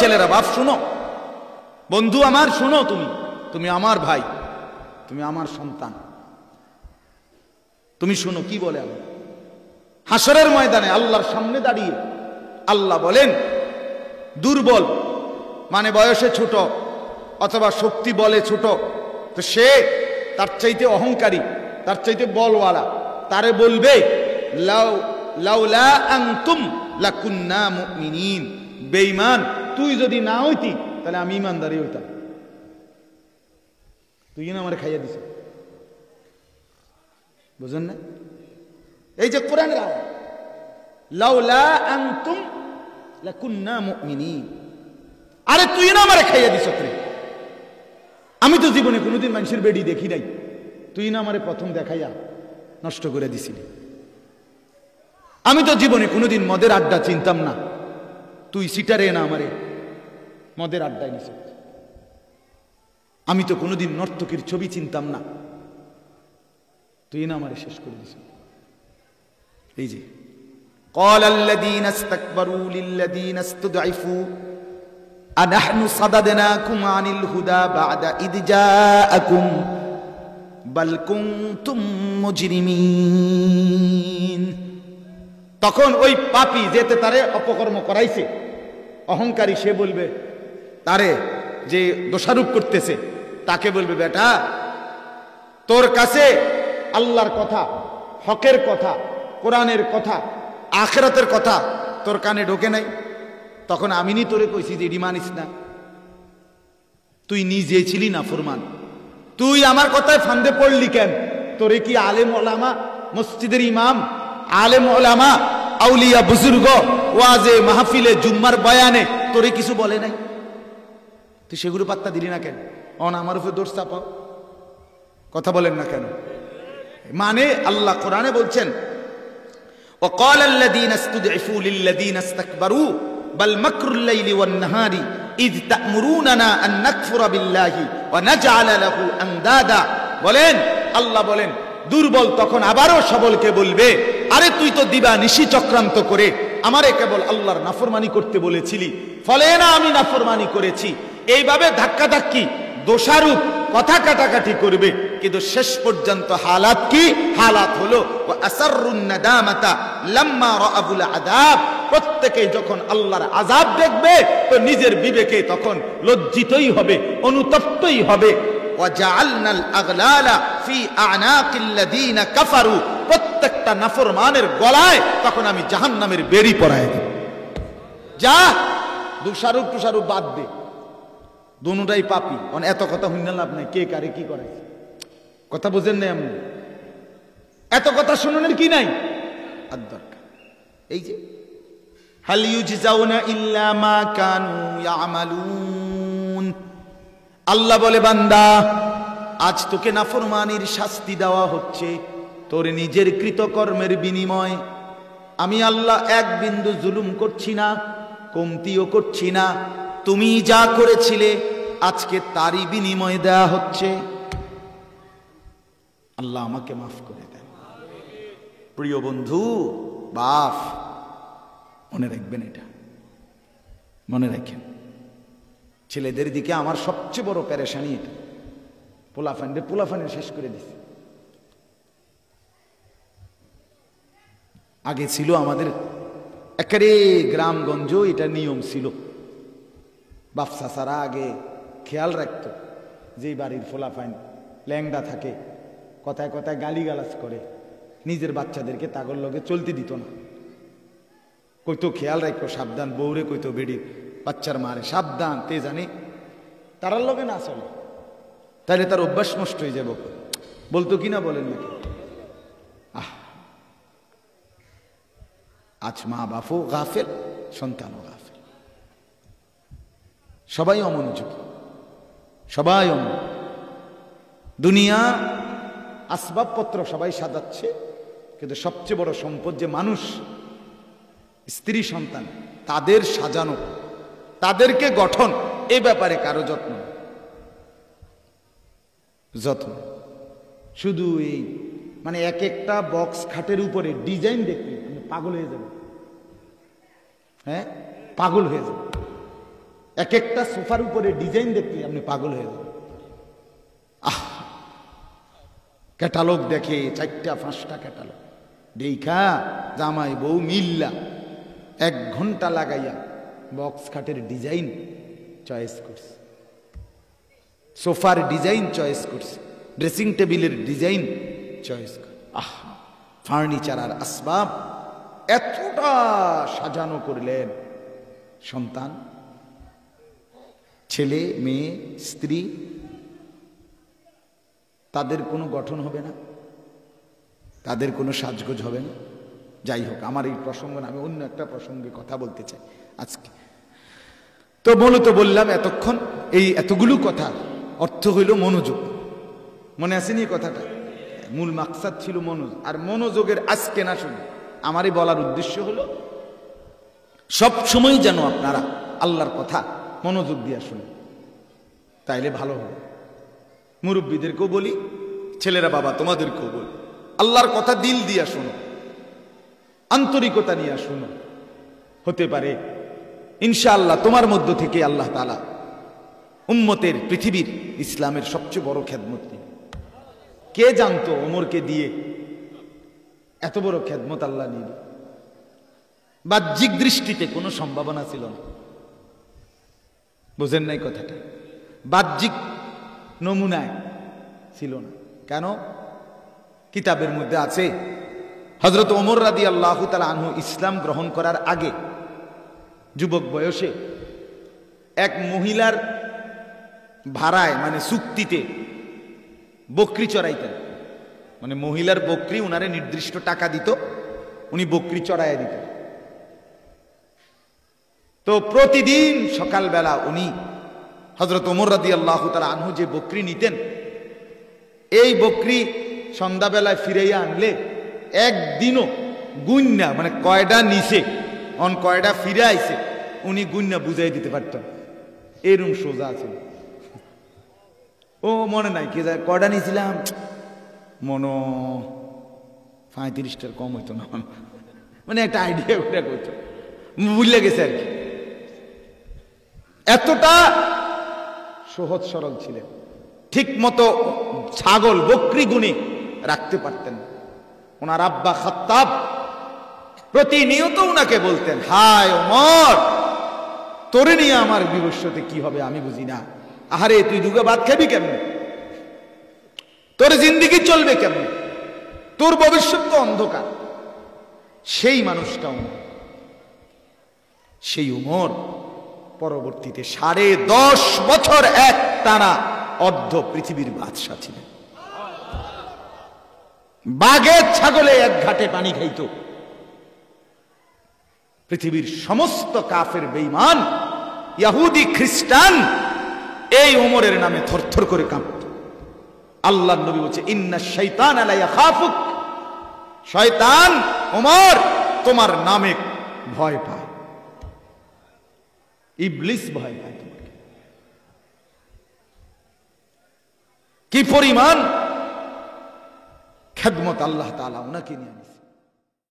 ছেলেরা, বাপ শুনো, বন্ধু আমার শুনো, তুমি আমার ভাই, তুমি আমার সন্তান, তুমি শুনো কি বলে আমি। হাসরের ময়দানে আল্লাহর সামনে দাঁড়িয়ে আল্লাহ বলেন, দুর্বল মানে বয়সে ছোট অথবা শক্তি বলে ছোট, তো সে তার চাইতে অহংকারী, তার চাইতে বলওয়ালা, তারে বলবে লাউলা আনতুম লাকুন্না মুমিনিন, বেঈমান তুই যদি না হইতি তাহলে আমি ইমানদারি হইতাম, তুই না আমারে খাইয়া দিছ। বুঝেন না? এই যে কোরআনের আয়াত, লাউলা আনতুম লাকুন্না মুমিনিন, আরে তুই না আমারে খাইয়া দিছ রে, আমি তো জীবনে কোনোদিন মানুষের বেডি দেখি নাই, তুই না আমারে প্রথম দেখাইয়া নষ্ট করে দিছিলি। আমি তো জীবনে কোনোদিন মদের আড্ডা চিনতাম না, তুই সিটারে না আমারে মদের আড্ডায় নিছ। আমি তো কোনোদিন নর্তকীর ছবি চিনতাম না, তুই না আমারে শেষ করে দিছ। এই যে قال الذين استكبروا للذين استضعفوا أنحن صددناكم عن الهدى بعد إذ جاءكم بل كنتم مجرمين। তখন ওই পাপী যেতে তারে অপকর্ম করাইছে, অহংকারী, সে বলবে, তারে যে দোষারোপ করতেছে তাকে বলবে, বেটা তোর কাছে আল্লাহর কথা, হকের কথা, কোরআনের কথা, আখিরাতের কথা তোর কানে ঢোকে নাই? তখন আমিনি তোরে কইছি যে এডি মানিস না, তুই নিজে ছিলি না ফরমান, তুই আমার কথায় ফান্দে পড়লি কেন? তোরে কি আলেম ওলামা, মসজিদের ইমাম, আলেম ওলামা, আউলিয়া বুজুর্গ ওয়াজে মাহফিলে জুম্মার বয়ানে তোরে কিছু বলে নাই? তুই সেগুলো পাত্তা দিলি না কেন? আমার উপরে দোষ চাপাও, কথা বলেন না কেন? মানে আল্লাহ কোরআনে বলছেন, وقال الذين استضعفوا للذين استكبروا بل مكر الليل والنهار إذ تأمروننا أن نكفر بالله ونجعل له أندادا। বলেন আল্লাহ বলেন, দুর্বল তখন আবারও সবলকে বলবে, আরে তুই তো দিবা নিশি চক্রান্ত করে আমারে কেবল আল্লাহর নাফরমানি করতে বলেছিলি, ফলে না আমি নাফরমানি করেছি। এইভাবে ধাক্কাধাক্কি, দোষারোপ, কথা কাটাকাটি করবে, কিন্তু শেষ পর্যন্ত হালাত কি? হালাত হলো আসরুন নাদামাতা লাম্মা রাআবুল আযাব। প্রত্যেকেই যখন আল্লাহর আযাব দেখবে তো নিজের বিবেকে তখন লজ্জিতই হবে, অনুতপ্তই হবে। ওয়াজআলনাল আগলালা ফি আ'নাকিল্লাযিনা কাফারু, প্রত্যেকটা নাফরমানের গলায় তখন আমি জাহান্নামের বেড়ি পরায় দেব। যা দোষারোপ টুষারোপ বাদ দে, দুটাই পাপী। এত কথা হইনা লাভ নাই, কে কারে কি করে, কথা বুঝেন নাই? আমি এত কথা শুনুনের কি নাই আর দরকার। এই যে হাল ইউজজাউনা ইল্লা মা কানু ইয়ামালুন, আল্লাহ বলে, বান্দা আজ তোকে নাফরমানির শাস্তি দেওয়া হচ্ছে তোর নিজের কৃতকর্মের বিনিময়। আমি আল্লাহ এক বিন্দু জুলুম করছি না, কমতিও করছি না। তুমি যা করেছিলে আজকে তারই বিনিময় দেয়া হচ্ছে। আল্লাহ আমাকে মাফ করে দেন। প্রিয় বন্ধু, বাপ, মনে রাখবেন, এটা মনে রাখেন। ছেলেদের দিকে আমার সবচেয়ে বড় পেরেশানি এটা, পোলাফানে শেষ করে দিচ্ছে। আগে ছিল আমাদের একেবারে গ্রামগঞ্জ এটা নিয়ম ছিল, বাপসা সারা আগে খেয়াল রাখতো যে বাড়ির ফোলাফাইন ল্যাংডা থাকে, কথায় কথায় গালিগালাজ করে, নিজের বাচ্চাদেরকে তাগর লগে চলতে দিত না। কইতো খেয়াল রাখো, সাবধান, বউরে কইতো বেড়ির বাচ্চার মারে সাবধান, তে জানি তারার লগে না চলে, তাহলে তার অভ্যাস নষ্ট হয়ে যাব। বলতো কিনা বলেন নাকি? আজ মা বাপও গাফেল, সন্তানও গাফেল, সবাই অমনোযোগী, সবাই দুনিয়া আসবাবপত্র সবাই সাজাচ্ছে, কিন্তু সবচেয়ে বড় সম্পদ যে মানুষ, স্ত্রী সন্তান, তাদের সাজানো, তাদেরকে গঠন, এ ব্যাপারে কারো যত্ন শুধু এই মানে এক একটা বক্স খাটের উপরে ডিজাইন দেখলে পাগল হয়ে যাবে। হ্যাঁ, পাগল হয়ে যাবে। এক একটা সোফার উপরে ডিজাইন দেখলে আপনি পাগল হয়ে যাবেন। ক্যাটালগ দেখে 4টা 5টা ক্যাটালগ দেখা জামাই বউ মিল্লা 1 ঘন্টা লাগাইয়া বক্স খাটের ডিজাইন চয়েস করছে, সোফার ডিজাইন চয়েস করছে, ড্রেসিং টেবিলের ডিজাইন চয়েস করে। ফার্নিচার আর আসবাব এতটা সাজানো করলেন, সন্তান, ছেলে মেয়ে স্ত্রী, তাদের কোনো গঠন হবে না, তাদের কোনো সাজগোজ হবে না। যাই হোক, আমার এই প্রসঙ্গ না, আমি অন্য একটা প্রসঙ্গে কথা বলতে চাই আজকে। তো মূলত বললাম এতক্ষণ এই এতগুলো কথা অর্থ হইল মনোযোগ। মনে আসেনি কথাটা? মূল মাকসাদ ছিল মনোযোগ। আর মনোযোগের আজকে না শুনে আমারই বলার উদ্দেশ্য হলো সব সময় যেন আপনারা আল্লাহর কথা মনোযোগ দিয়ে শুনেন, তাইলে ভালো হবে। মুরব্বীদেরকেও বলি, ছেলেরা বাবা তোমাদেরকেও বলি, আল্লাহর কথা দিল দিয়া শোনো, আন্তরিকতা নিয়ে শোনো। হতে পারে ইনশাআল্লাহ তোমার মধ্য থেকে আল্লাহ তাআলা উম্মতের, পৃথিবীর ইসলামের সবচেয়ে বড় খেদমত নিবে। কে জানতো ওমরকে দিয়ে এত বড় খেদমত আল্লাহ নিবে? বাহ্যিক দৃষ্টিতে কোনো সম্ভাবনা ছিল না। বুঝেন নাই কথাটা? বাহ্যিক নমুনায় ছিল না। কেন? কিতাবের মধ্যে আছে হযরত ওমর রাদিয়াল্লাহু তাআলা আনহু ইসলাম গ্রহণ করার আগে যুবক বয়সে এক মহিলার ভাড়ায়, মানে চুক্তিতে বকরি চড়াইতেন। মানে মহিলার বকরি উনারে নির্দিষ্ট টাকা দিত, উনি বকরি চড়াইয়া দিতেন। তো প্রতিদিন সকালবেলা উনি হযরত ওমর রাদিয়াল্লাহু তাআলা আনহু যে বকরি নিতেন, এই বকরি সন্ধ্যাবেলায় ফিরাইয়া আনলে একদিনও গুন্না, মানে কয়টা নিছে অন কয়টা ফিরে আইছে, উনি গুন্না বুঝাই দিতে পারতেন। এরম সোজা আছে। ও মনে নাই কে যায় কয়টা নিয়েছিলাম, মনো 35টার কম হইতো না, মানে একটা আইডিয়া করে করতো, বুঝলে গেছে আর কি। এতটা সহজ সরল ছিলেন। ঠিক মতো ছাগল বকরি গুনে রাখতে পারতেন। ওনার আব্বা খাত্তাব প্রতিনিয়ত উনাকে বলতেন, হায় ওমর, তোরে নিয়ে আমার ভবিষ্যতে কি হবে আমি বুঝি না। আহারে তুই দুগা ভাত খাবি কেমনে? তোর জিন্দেগি চলবে কেমনে? তোর ভবিষ্যৎ তো অন্ধকার। সেই মানুষটা উমর। সেই উমর পরবর্তীতে 10.5 বছর এক টানা অর্ধ পৃথিবীর বাদশা ছিলেন। বাঘের ছাগলে এক ঘাটে পানি খাইত। পৃথিবীর সমস্ত কাফের বেঈমান, ইহুদি, খ্রিস্টান এই ওমরের নামে থরথর করে কাঁপত। আল্লাহর নবী বলছে, ইন্না শাইতান লা ইয়াখাফুক, শয়তান ওমর তোমার নামে ভয় পায়, ইবলিস ভয় পায় তোমাকে। কি পরিমাণ খেদমত আল্লাহ তাআলা ওনাকে নিয়ে নিয়েছে।